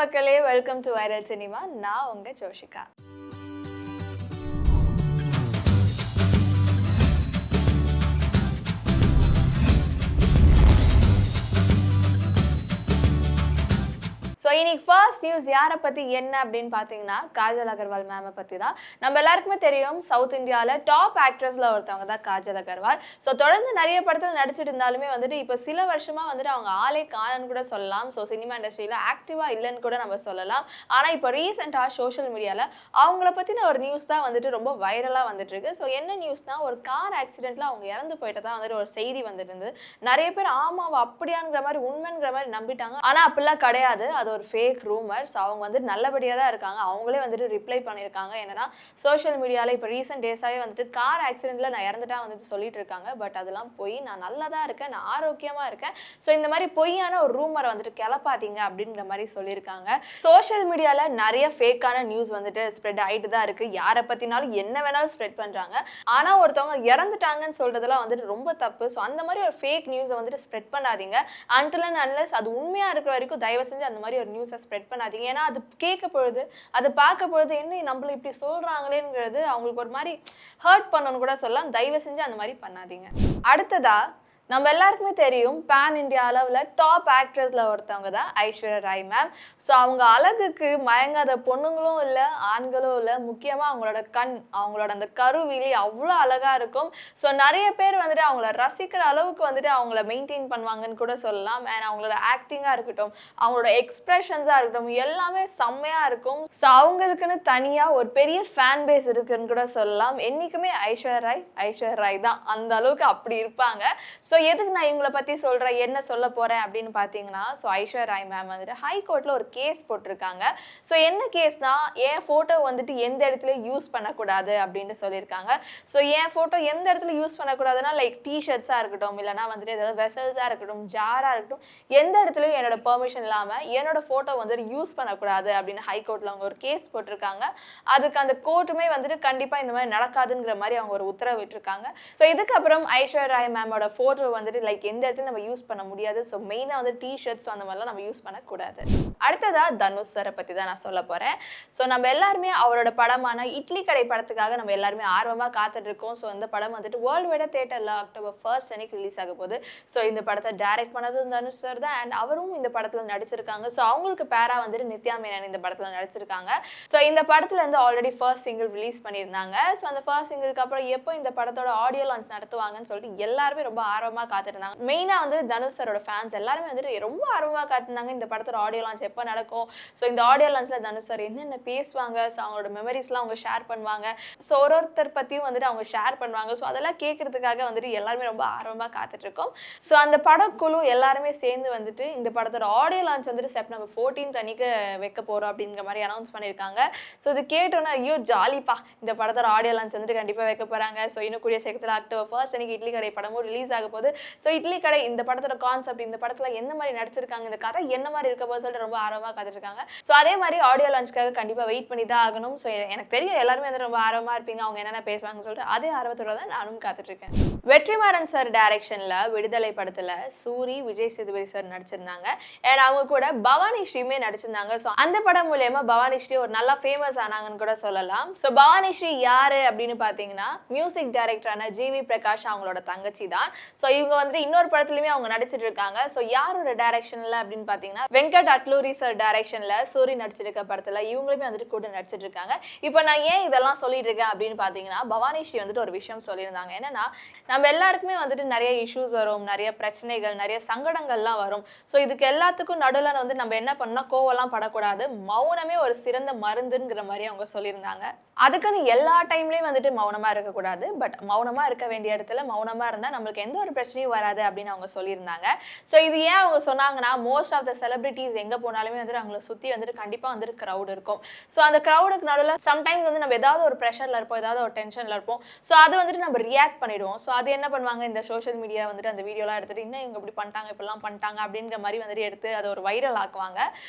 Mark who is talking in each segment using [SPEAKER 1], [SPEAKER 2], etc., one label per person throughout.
[SPEAKER 1] மக்களே, welcome to viral cinema. நான் உங்க ஜோஷிகா. ஸோ இன்னைக்கு ஃபர்ஸ்ட் நியூஸ் யாரை பற்றி என்ன அப்படின்னு பார்த்தீங்கன்னா, காஜல் அகர்வால் மேமை பற்றி தான். நம்ம எல்லாருக்குமே தெரியும், சவுத் இந்தியாவில் டாப் ஆக்ட்ரஸில் ஒருத்தவங்க தான் காஜல் அகர்வால். ஸோ தொடர்ந்து நிறைய படத்தில் நடிச்சிட்டு இருந்தாலுமே வந்துட்டு இப்போ சில வருஷமாக வந்துட்டு அவங்க ஆளே காணன்னு கூட சொல்லலாம். ஸோ சினிமா இண்டஸ்ட்ரியில் ஆக்டிவாக இல்லைன்னு கூட நம்ம சொல்லலாம். ஆனால் இப்போ ரீசெண்டாக சோஷியல் மீடியாவில் அவங்கள பற்றின ஒரு நியூஸ் தான் வந்துட்டு ரொம்ப வைரலாக வந்துட்டு இருக்கு. ஸோ என்ன நியூஸ்னா, ஒரு கார் ஆக்சிடென்ட்ல அவங்க இறந்து போயிட்டு தான் வந்துட்டு ஒரு செய்தி வந்துட்டு இருந்தது. நிறைய பேர் ஆமாவா அப்படியாங்கிற மாதிரி உண்மைங்கிற மாதிரி நம்பிட்டாங்க. ஆனால் அப்படிலாம் கிடையாது, அது ஒரு ஃபேக் ரூமர்ஸ். அவங்க வந்து நல்லபடியாக தான் இருக்காங்க. அவங்களே வந்துட்டு ரிப்ளை பண்ணியிருக்காங்க. என்னன்னா, சோஷியல் மீடியாவில் இப்போ ரீசெண்ட் டேஸாகவே வந்துட்டு கார் ஆக்சிடென்ட்ல நான் இறந்துட்டா வந்துட்டு சொல்லிட்டு இருக்காங்க. பட் அதெல்லாம் போய் நான் நல்லா தான் இருக்கேன், நான் ஆரோக்கியமாக இருக்கேன். ஸோ இந்த மாதிரி பொய்யான ஒரு ரூமரை வந்துட்டு கிளப்பாதீங்க அப்படிங்கிற மாதிரி சொல்லியிருக்காங்க. சோஷியல் மீடியாவில் நிறைய ஃபேக்கான நியூஸ் வந்துட்டு ஸ்ப்ரெட் ஆகிட்டு தான் இருக்கு. யாரை பற்றினாலும் என்ன வேணாலும் ஸ்ப்ரெட் பண்ணுறாங்க. ஆனால் ஒருத்தவங்க இறந்துட்டாங்கன்னு சொல்றதெல்லாம் வந்துட்டு ரொம்ப தப்பு. ஸோ அந்த மாதிரி ஒரு ஃபேக் நியூஸை வந்துட்டு ஸ்ப்ரெட் பண்ணாதீங்க. அன்டில் அண்ட் அன்லெஸ் அது உண்மையாக இருக்கிற வரைக்கும் தயவு செஞ்சு அந்த மாதிரி ஒரு நியூஸை ஸ்ப்ரெட் பண்ணாதீங்க. ஏன்னா அது கேட்க பொழுது, அது பார்க்க பொழுது என்ன நம்மள இப்படி சொல்றாங்களேங்கிறது அவங்களுக்கு ஒரு மாதிரி ஹர்ட் பண்ணணும்னு கூட சொல்லலாம். தயவு செஞ்சு அந்த மாதிரி பண்ணாதீங்க. அடுத்ததா, நம்ம எல்லாருக்குமே தெரியும், பேன் இந்தியா அளவில் டாப் ஆக்ட்ரஸில் ஒருத்தவங்க தான் ஐஸ்வர்யா ராய் மேம். ஸோ அவங்க அழகுக்கு மயங்காத பொண்ணுங்களும் இல்லை, ஆண்களும் இல்லை. முக்கியமாக அவங்களோட கண், அவங்களோட அந்த கருவிழி அவ்வளோ அழகாக இருக்கும். ஸோ நிறைய பேர் வந்துட்டு அவங்கள ரசிக்கிற அளவுக்கு வந்துட்டு அவங்கள மெயின்டைன் பண்ணுவாங்கன்னு கூட சொல்லலாம். அண்ட் அவங்களோட ஆக்டிங்காக இருக்கட்டும், அவங்களோட எக்ஸ்பிரஷன்ஸாக இருக்கட்டும், எல்லாமே செம்மையாக இருக்கும். ஸோ அவங்களுக்குன்னு தனியாக ஒரு பெரிய ஃபேன் பேஸ் இருக்குன்னு கூட சொல்லலாம். என்றைக்குமே ஐஸ்வர்யா ராய் தான், அந்த அளவுக்கு அப்படி இருப்பாங்க. ஸோ எதுக்கு நான் இவங்களை பற்றி சொல்கிறேன், என்ன சொல்ல போகிறேன் அப்படின்னு பார்த்தீங்கன்னா, ஸோ ஐஸ்வர்யா ராய் மேம் வந்துட்டு ஹைகோர்ட்டில் ஒரு கேஸ் போட்டிருக்காங்க. ஸோ என்ன கேஸ்னா, என் ஃபோட்டோ வந்துட்டு எந்த இடத்துல யூஸ் பண்ணக்கூடாது அப்படின்னு சொல்லியிருக்காங்க. ஸோ என் ஃபோட்டோ எந்த இடத்துல யூஸ் பண்ணக்கூடாதுன்னா, லைக் டிஷர்ட்ஸாக இருக்கட்டும், இல்லைனா வந்துட்டு ஏதாவது வெசல்ஸாக இருக்கட்டும், ஜாராக இருக்கட்டும், எந்த இடத்துலையும் என்னோட பெர்மிஷன் இல்லாமல் என்னோட ஃபோட்டோ வந்துட்டு யூஸ் பண்ணக்கூடாது அப்படின்னு ஹைகோர்ட்டில் அவங்க ஒரு கேஸ் போட்டிருக்காங்க. அதுக்கு அந்த கோர்ட்டுமே வந்துட்டு கண்டிப்பாக இந்த மாதிரி நடக்காதுங்கிற மாதிரி அவங்க ஒரு உத்தரவு விட்டுருக்காங்க. ஸோ இதுக்கப்புறம் ஐஸ்வர்யா ராய் மேமோட ஃபோட்டோ வந்துட்டு லைக் எந்த இடத்துல நம்ம யூஸ் பண்ண முடியாது. ஸோ மெயினாக வந்து டிஷர்ட்ஸ் அந்த மாதிரிலாம் நம்ம யூஸ் பண்ணக்கூடாது. அடுத்ததா தனுஷ் சாரை பற்றி தான் நான் சொல்ல போகிறேன். ஸோ நம்ம எல்லாருமே அவரோட படமான இட்லி கடை படத்துக்காக நம்ம எல்லாருமே ஆர்வமாக காத்துட்டு இருக்கோம். ஸோ இந்த படம் வந்துட்டு வேர்ல்டு வைடாக தியேட்டரில் October 1 அன்னைக்கு ரிலீஸ் ஆக போகுது. ஸோ இந்த படத்தை டைரக்ட் பண்ணதும் தனுஷ் சார் தான். அண்ட் அவரும் இந்த படத்தில் நடிச்சிருக்காங்க. ஸோ அவங்களுக்கு பேரா வந்துட்டு நித்யா மேனன் இந்த படத்தில் நடிச்சிருக்காங்க. ஸோ இந்த படத்தில் வந்து ஆல்ரெடி ஃபர்ஸ்ட் சிங்கிள் ரிலீஸ் பண்ணியிருந்தாங்க. ஸோ அந்த ஃபர்ஸ்ட் சிங்கிளுக்கு அப்புறம் எப்போ இந்த படத்தோட ஆடியோ லான்ச் நடத்துவாங்கன்னு சொல்லிட்டு எல்லாருமே ரொம்ப ஆர்வமாக காத்திருந்தாங்க. மெயினா வந்து தனுஷ் சாரோட ஃபேன்ஸ் எல்லாருமே வந்துட்டு ரொம்ப ஆர்வமாக காத்திருந்தாங்க, இந்த படத்தோட ஆடியோ லான்ச் எப்போ நடக்கும். ஸோ இந்த ஆடியோ லான்ச்ல தனுஷ் சார் என்னென்ன பேசுவாங்க, ஸோ அவங்களோட மெமரிஸ்லாம் அவங்க ஷேர் பண்ணுவாங்க. ஸோ ஒருத்தர் பற்றியும் வந்துட்டு அவங்க ஷேர் பண்ணுவாங்க. ஸோ அதெல்லாம் கேட்கறதுக்காக வந்துட்டு எல்லாருமே ரொம்ப ஆர்வமாக காத்துட்டு இருக்கோம். ஸோ அந்த படக்குழு எல்லாருமே சேர்ந்து வந்துட்டு இந்த படத்தோட ஆடியோ லான்ச் வந்துட்டு September 14 அன்னைக்கு வைக்க போறோம் அப்படிங்கிற மாதிரி அனௌன்ஸ் பண்ணியிருக்காங்க. ஸோ இது கேட்டோன்னா ஐயோ ஜாலிப்பா, இந்த படத்தோட ஆடியோ லான்ச் வந்துட்டு கண்டிப்பாக வைக்க போறாங்க. ஸோ இன்னும் கூடிய சீக்கிரத்தில் October 1 அன்னைக்கு இட்லி கடை படமும் ரிலீஸ் ஆக போகுது. ஸோ இட்லி கடை இந்த படத்தோட கான்செப்ட், இந்த படத்துல என்ன மாதிரி நடிச்சிருக்காங்க, இந்த கதை என்ன மாதிரி இருக்க போது சொல்லிட்டு ரொம்ப ஆர்வமாக காத்துருக்காங்க. ஸோ அதே மாதிரி ஆடியோ லான்ச்காக கண்டிப்பாக வெயிட் பண்ணி தான் ஆகணும். ஸோ எனக்கு தெரியும் எல்லாருமே வந்து ரொம்ப ஆர்வமாக இருப்பீங்க, அவங்க என்னென்ன பேசுவாங்கன்னு சொல்லிட்டு அதே ஆர்வத்தோட தான் நானும் காத்துட்டு இருக்கேன். வெற்றிமாறன் சார் டைரக்ஷன்ல விடுதலை படத்துல சூரி, விஜய் சேதுபதி சார் நடிச்சிருந்தாங்க. அண்ட் அவங்க கூட பவானி ஸ்ரீமே நடிச்சிருந்தாங்க. ஸோ அந்த படம் மூலமா பவானி ஸ்ரீ ஒரு நல்லா ஃபேமஸ் ஆனாங்கன்னு கூட சொல்லலாம். ஸோ பவானி ஸ்ரீ யாரு அப்படின்னு பார்த்தீங்கன்னா, மியூசிக் டைரக்டரான ஜிவி பிரகாஷ் அவங்களோட தங்கச்சி தான். ஸோ இவங்க வந்துட்டு இன்னொரு படத்துலயுமே அவங்க நடிச்சிட்டு இருக்காங்க. ஸோ யாரோட டைரக்ஷன்ல அப்படின்னு பார்த்தீங்கன்னா, வெங்கட் அட்லூரி சார் டைரக்ஷன்ல சூரி நடிச்சிருக்க படத்துல இவங்களுமே வந்துட்டு கூட நடிச்சிட்டு இருக்காங்க. இப்போ நான் ஏன் இதெல்லாம் சொல்லிட்டு இருக்கேன் அப்படின்னு பார்த்தீங்கன்னா, பவானி ஸ்ரீ வந்துட்டு ஒரு விஷயம் சொல்லியிருந்தாங்க. என்னன்னா, நம்ம எல்லாருக்குமே வந்துட்டு நிறைய இஷ்யூஸ் வரும், நிறைய பிரச்சனைகள், நிறைய சங்கடங்கள்லாம் வரும். ஸோ இதுக்கு எல்லாத்துக்கும் நடுவில் வந்து நம்ம என்ன பண்ணா, கோவம்லாம் படக்கூடாது, மௌனமே ஒரு சிறந்த மருந்துங்கிற மாதிரி அவங்க சொல்லியிருந்தாங்க. அதுக்குன்னு எல்லா டைம்லயும் வந்துட்டு மௌனமா இருக்கக்கூடாது. பட் மௌனமா இருக்க வேண்டிய இடத்துல மௌனமா இருந்தா நம்மளுக்கு எந்த ஒரு பிரச்சனையும் வராது அப்படின்னு அவங்க சொல்லியிருந்தாங்க. ஸோ இது ஏன் அவங்க சொன்னாங்கன்னா, மோஸ்ட் ஆஃப் த செலிபிரிட்டிஸ் எங்க போனாலுமே வந்துட்டு அவங்களை சுத்தி வந்துட்டு கண்டிப்பா வந்துட்டு கிரௌட் இருக்கும். ஸோ அந்த கிரௌடுக்கு நடுவில் சம்டைம்ஸ் வந்து நம்ம ஏதாவது ஒரு ப்ரெஷர்ல இருப்போம், ஏதாவது ஒரு டென்ஷன்ல இருப்போம். ஸோ அது வந்துட்டு நம்ம ரியாக்ட் பண்ணிடுவோம். ஸோ அது என்ன பண்ணுவாங்க, இந்த சோஷியல் மீடியா வந்துட்டு அந்த வீடியோலாம் எடுத்துட்டு இன்னும் இவங்க இப்படி பண்ணிட்டாங்க, இப்படிலாம் பண்ணிட்டாங்க அப்படிங்கிற மாதிரி வந்துட்டு எடுத்து அதை ஒரு வைரல் ஆக்குவாங்க.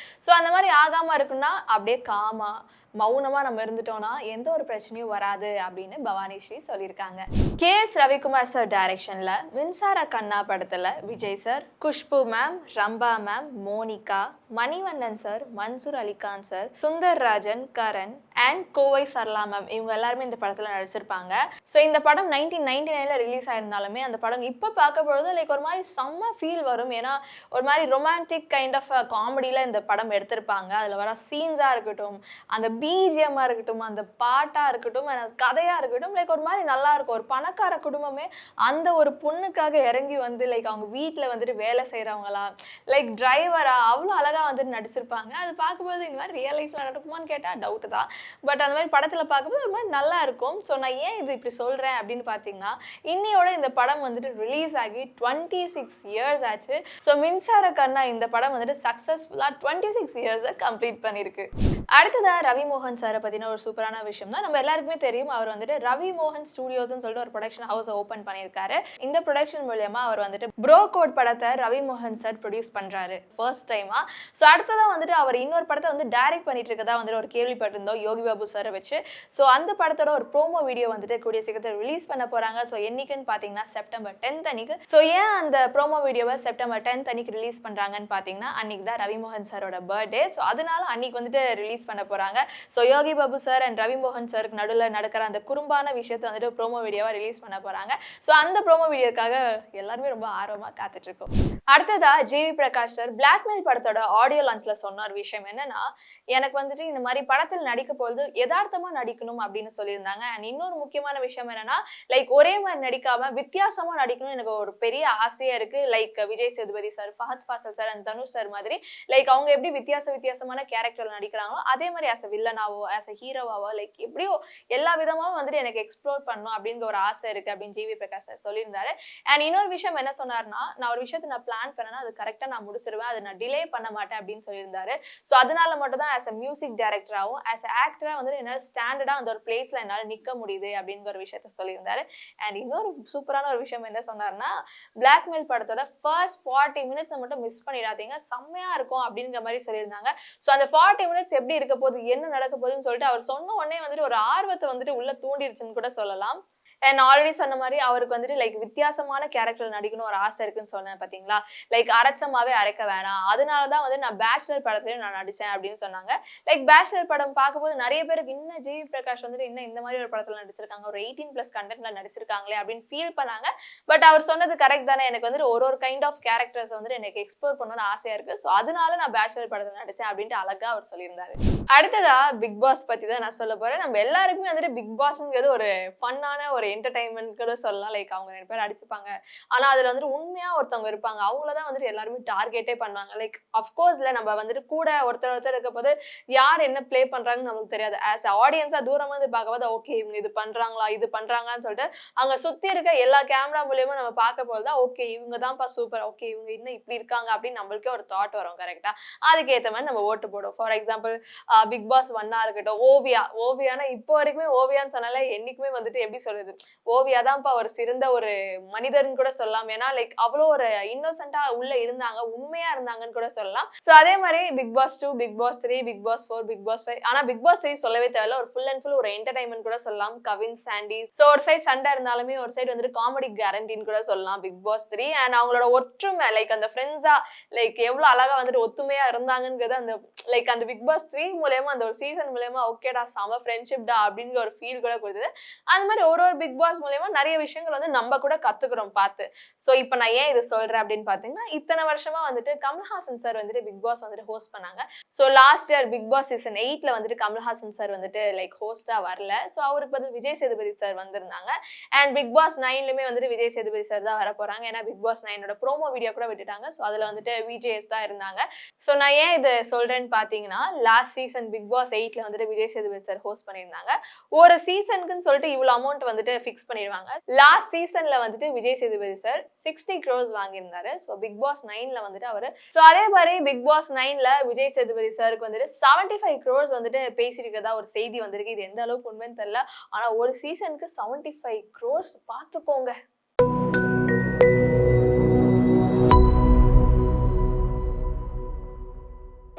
[SPEAKER 1] ஸோ அந்த மாதிரி ஆகாம இருக்குன்னா அப்படியே காமா மௌனமா நம்ம இருந்துட்டோம்னா எந்த ஒரு பிரச்சனையும் வராது அப்படின்னு பவானி ஸ்ரீ சொல்லியிருக்காங்க. எஸ் ரவிக்குமார் சார் டைரக்ஷன்ல மின்சார கண்ணா படத்துல Vijay sir, Khushbu ma'am, Rambha ma'am, Monica, Manivannan sir, Mansoor Ali Khan sir, Sundar Rajan, Karan and Kovai Sarala ma'am இவங்க எல்லாருமே இந்த படத்துல நடிச்சிருப்பாங்க. ஸோ இந்த படம் 1999ல ரிலீஸ் ஆயிருந்தாலுமே அந்த படம் இப்போ பார்க்க பொழுது லைக் ஒரு மாதிரி செம்ம ஃபீல் வரும். ஏன்னா ஒரு மாதிரி ரொமான்டிக் கைண்ட் ஆஃப் காமெடியில இந்த படம் எடுத்திருப்பாங்க. அதுல வர சீன்ஸா இருக்கட்டும், அந்த பிஜிஎம்மா இருக்கட்டும், அந்த பாட்டா இருக்கட்டும், அந்த கதையா இருக்கட்டும், லைக் ஒரு மாதிரி நல்லா இருக்கும். ஒரு பணக்கார குடும்பமே அந்த ஒரு பொண்ணுக்காக இறங்கி வந்து லைக் அவங்க வீட்டுல வந்துட்டு வேலை செய்யறவங்களா, லைக் டிரைவரா அவ்வளவு அழகா வந்துட்டு நடிச்சிருப்பாங்க. அது பார்க்கும்போது இந்த மாதிரி ரியல் லைஃப்ல நடக்குமான்னு கேட்டா டவுட் தான். பட் அந்த மாதிரி படத்துல பார்க்கும்போது ஒரு மாதிரி நல்லா இருக்கும். ஸோ நான் ஏன் இது இப்படி சொல்றேன் அப்படின்னு பாத்தீங்கன்னா, இன்னையோட இந்த படம் வந்துட்டு ரிலீஸ் ஆகி 26 இயர்ஸ் ஆச்சு. ஸோ மின்சார கண்ணா இந்த படம் வந்துட்டு சக்சஸ்ஃபுல்லா 26 இயர்ஸ் கம்ப்ளீட் பண்ணிருக்கு. அடுத்ததா ரவி மோகன் சாரை பத்தின ஒரு சூப்பரான விஷயம் தான். நம்ம எல்லாருக்குமே தெரியும், அவர் வந்துட்டு ரவி மோகன் ஸ்டுடியோஸ்னு சொல்லிட்டு ஒரு ப்ரொடக்ஷன் ஹவுஸ் ஓபன் பண்ணியிருக்காரு. இந்த ப்ரொடக்ஷன் மூலமா அவர் வந்துட்டு ப்ரோ கோட் படத்தை ரவி மோகன் சார் ப்ரொடியூஸ் பண்றாரு ஃபர்ஸ்ட் டைமா. ஸோ அடுத்ததான் வந்துட்டு அவர் இன்னொரு படத்தை வந்து டைரக்ட் பண்ணிட்டு இருக்கதா வந்துட்டு ஒரு கேள்விப்பட்டிருந்தோம் யோகி பாபு சாரை வச்சு. ஸோ அந்த படத்தோட ஒரு ப்ரோமோ வீடியோ வந்துட்டு கூடிய சீக்கிரத்தில் ரிலீஸ் பண்ண போறாங்க. ஸோ என்னைக்குன்னு பாத்தீங்கன்னா செப்டம்பர் 10th அன்னைக்கு. ஸோ ஏன் அந்த ப்ரோமோ வீடியோவை செப்டம்பர் 10th அன்னைக்கு ரிலீஸ் பண்றாங்கன்னு பாத்தீங்கன்னா, அன்னைக்கு தான் ரவி மோகன் சாரோட பர்த்டே. ஸோ அதனால அன்னைக்கு வந்துட்டு ரிலீஸ் பண்ண போறாங்க. So Yogi Babu sir and Ravi மோகன் சாருக்கு நடுவில் நடக்கிற அந்த குறும்பான விஷயத்தை வந்துட்டு ப்ரோமோ வீடியோவா ரிலீஸ் பண்ண போறாங்க. ஸோ அந்த ப்ரோமோ வீடியோக்காக எல்லாருமே ரொம்ப ஆர்வமா காத்துட்டு இருக்கோம். அடுத்ததா ஜிவி பிரகாஷ் சார் பிளாக்மெயில் படத்தோட ஆடியோ லான்ச்ல சொன்ன ஒரு விஷயம் என்னன்னா, எனக்கு வந்துட்டு இந்த மாதிரி படத்தில் நடிக்க பொழுது யதார்த்தமா நடிக்கணும் அப்படின்னு சொல்லியிருந்தாங்க. அண்ட் இன்னொரு முக்கியமான விஷயம் என்னன்னா, லைக் ஒரே மாதிரி நடிக்காம வித்தியாசமா நடிக்கணும் எனக்கு ஒரு பெரிய ஆசையா இருக்கு. Like Vijay Sethupathi sir, Fahadh Faasil sir and Dhanush sir மாதிரி லைக் அவங்க எப்படி வித்தியாசமான கேரக்டர்ல நடிக்கிறாங்களோ அதே மாதிரி ஆஸ் அ வில்லனாவோ ஆஸ் அ ஹீரோவாவோ லைக் எப்படியோ எல்லா விதமாவும் வந்துட்டு எனக்கு எக்ஸ்ப்ளோர் பண்ணணும் அப்படிங்கிற ஒரு ஆசை இருக்கு அப்படின்னு ஜிவி பிரகாஷ் சார் சொல்லியிருந்தாரு. அண்ட் இன்னொரு விஷயம் என்ன சொன்னார்னா, நான் ஒரு விஷயத்தை நான் பிளான் பண்ணேன்னா அது கரெக்டா நான் முடிச்சிருவேன், அதை நான் டிலே பண்ண மாட்டேன் அப்படின்னு சொல்லியிருந்தாரு. ஸோ அதனால மட்டும் தான் ஆஸ் அ மியூசிக் டைரக்டராகவும் ஆஸ் அ ஆக்டரா வந்து என்னால் ஸ்டாண்டர்டா அந்த ஒரு பிளேஸ்ல என்னால் நிக்க முடியுது அப்படிங்கிற ஒரு விஷயத்த சொல்லியிருந்தாரு. அண்ட் இன்னொரு சூப்பரான ஒரு விஷயம் என்ன சொன்னார்னா, பிளாக்மெயில் படத்தோட ஃபர்ஸ்ட் 40 மினிட்ஸ் மட்டும் மிஸ் பண்ணிடாதீங்க, செம்மையா இருக்கும் அப்படிங்கிற மாதிரி சொல்லியிருந்தாங்க. ஸோ அந்த 40 மினிட்ஸ் எப்படி இருக்க போகுது, என்ன நடக்க போகுதுன்னு சொல்லிட்டு அவர் சொன்ன உடனே வந்துட்டு ஒரு ஆர்வத்தை வந்துட்டு உள்ள தூண்டிடுச்சுன்னு கூட சொல்லலாம். நான் ஆல்ரெடி சொன்ன மாதிரி அவருக்கு வந்துட்டு லைக் வித்தியாசமான கேரக்டர் நடிக்கணும் ஒரு ஆசை இருக்குன்னு சொன்னேன் பாத்தீங்களா. லைக் அரைச்சமாவே அரைக்க வேணாம், அதனாலதான் வந்து நான் பேச்சுலர் படத்துலயும் நான் நடிச்சேன் அப்படின்னு சொன்னாங்க. லைக் பேச்சுலர் படம் பார்க்கும்போது நிறைய பேருக்கு இன்னும் ஜிவி பிரகாஷ் வந்துட்டு இன்னும் இந்த மாதிரி ஒரு படத்துல நடிச்சிருக்காங்க, ஒரு 18+ கண்டென்ட்ல நடிச்சிருக்காங்களே அப்படின்னு ஃபீல் பண்ணாங்க. பட் அவர் சொன்னது கரெக்ட் தானே, எனக்கு வந்துட்டு ஒரு கைண்ட் ஆஃப் கேரக்டர்ஸ் வந்துட்டு எனக்கு எக்ஸ்ப்ளோர் பண்ணணும்னு ஆசையா இருக்கு. ஸோ அதனால நான் பேச்சுலர் படத்துல நடிச்சேன் அப்படின்ட்டு அழகா அவர் சொல்லியிருந்தாரு. அடுத்ததா பிக் பாஸ் பத்தி தான் நான் சொல்ல போறேன். நம்ம எல்லாருக்குமே வந்துட்டு பிக் பாஸ்ங்கிறது ஒரு ஃபன்னான ஒரு என்டர்டைன்மெண்ட் கூட சொல்லலாம். லைக் அவங்க 2 பேர் அடிச்சுப்பாங்க, ஆனா அதுல வந்துட்டு உண்மையா ஒருத்தவங்க இருப்பாங்க, அவங்களதான் வந்துட்டு எல்லாருமே டார்கெட்டே பண்ணுவாங்க. லைக் அஃப்கோர்ஸ்ல நம்ம வந்துட்டு கூட ஒருத்தர் இருக்க போது யார் என்ன பிளே பண்றாங்கன்னு நமக்கு தெரியாது. ஆஸ் ஆடியன்ஸா தூரமா இருந்து பார்க்கும்போது ஓகே இவங்க இது பண்றாங்களான்னு சொல்லிட்டு அங்க சுத்தி இருக்க எல்லா கேமரா மூலியமா நம்ம பார்க்க போதுதான் ஓகே இவங்க தான்ப்பா சூப்பர், ஓகே இவங்க இன்னும் இப்படி இருக்காங்க அப்படின்னு நம்மளுக்கே ஒரு தாட் வரும். கரெக்டா, அதுக்கேற்ற மாதிரி நம்ம ஓட்டு போடுவோம். ஃபார் எக்ஸாம்பிள் பிக் பாஸ் 1 இருக்கட்டும், ஓவியானா இப்போ வரைக்குமே ஓவியான்னு சொன்னால என்னைக்குமே வந்துட்டு எப்படி சொல்றது, ஓவியா தான்ப்பா ஒரு சிறந்த ஒரு மனிதர்னு கூட சொல்லலாம். ஏன்னா லைக் அவ்வளோ ஒரு இன்னோசென்ட்டா உள்ள இருந்தாங்க, உண்மையா இருந்தாங்கன்னு கூட சொல்லலாம். சோ அதே மாதிரி Bigg Boss 2, Bigg Boss 3, Bigg Boss 4, Bigg Boss 5, ஆனா பிக் பாஸ் 3 சொல்லவே தேவையில்ல, ஒரு ஃபுல் அண்ட் ஃபுல் ஒரு என்டர்டைன்மெண்ட் கூட சொல்லலாம். கவின், சாண்டி, சோ ஒரு சைடு சண்டை இருந்தாலுமே ஒரு சைடு வந்துட்டு காமெடி கேரண்டின்னு கூட சொல்லலாம் பிக் பாஸ் 3. அண்ட் அவங்களோட ஒற்றுமை லைக் அந்த ஃப்ரெண்ட்ஸா லைக் எவ்வளவு அழகா வந்துட்டு ஒத்துமையா இருந்தாங்கன்றது அந்த லைக் அந்த பிக் பாஸ் 3 மூலமா அந்த ஒரு சீசன் மூலமா ஓகேடா செம ஃப்ரெண்ட்ஷிப் டா அப்படிங்கிற ஒரு ஃபீல் கூட கொடுத்தது. அந்த மாதிரி ஒரு பிக் பாஸ் மூலமா நிறைய விஷயங்கள் வந்து நம்ம கூட கத்துக்கிறோம் பார்த்து. சோ இப்போ நான் ஏன் இது சொல்றேன் அப்படின்னு பாத்தீங்கன்னா, இத்தனை வருஷமா வந்துட்டு கமல்ஹாசன் சார் வந்துட்டு பிக் பாஸ் வந்துட்டு ஹோஸ்ட் பண்ணாங்க. So last year Bigg Boss season 8ல வந்துட்டு கமல்ஹாசன் சார் வந்துட்டு லைக் ஹோஸ்டா வரல. சோ அவருக்கு பதில் விஜய் சேதுபதி சார் வந்திருந்தாங்க. அண்ட் பிக் பாஸ் 9லயுமே வந்துட்டு விஜய் சேதுபதி சார் தான் வர போறாங்க. ஏன்னா பிக் பாஸ் 9ஓட ப்ரோமோ வீடியோ கூட விட்டுட்டாங்க. சோ அதுல வந்துட்டு விஜேஎஸ் தான் இருந்தாங்க. சோ நான் ஏன் இது சொல்றேன்னு பாத்தீங்கன்னா, லாஸ்ட் சீசன் பிக் பாஸ் 8ல வந்துட்டு விஜய் சேதுபதி சார் ஹோஸ்ட் பண்ணியிருந்தாங்க. ஒரு சீசனுக்குன்னு சொல்லிட்டு இவ்வளவு அமௌண்ட் வந்துட்டு ஃபிக்ஸ் பண்ணிடுவாங்க. லாஸ்ட் சீசன்ல வந்துட்டு விஜய் சேதுபதி சார் 60 crores வாங்கியிருந்தாரு. சோ பிக் பாஸ் 9ல வந்துட்டு அவரு சோ அதே மாதிரி பிக் பாஸ் 9ல விஜய் சேதுபதி சாருக்கு வந்துட்டு 75 crores வந்துட்டு பேசியிருக்கிறதா ஒரு செய்தி வந்திருக்கு. இது எந்த அளவுக்கு உண்மைன்னு தெரியல. ஆனா ஒரு சீசனுக்கு 75 crores பாத்துக்கோங்க.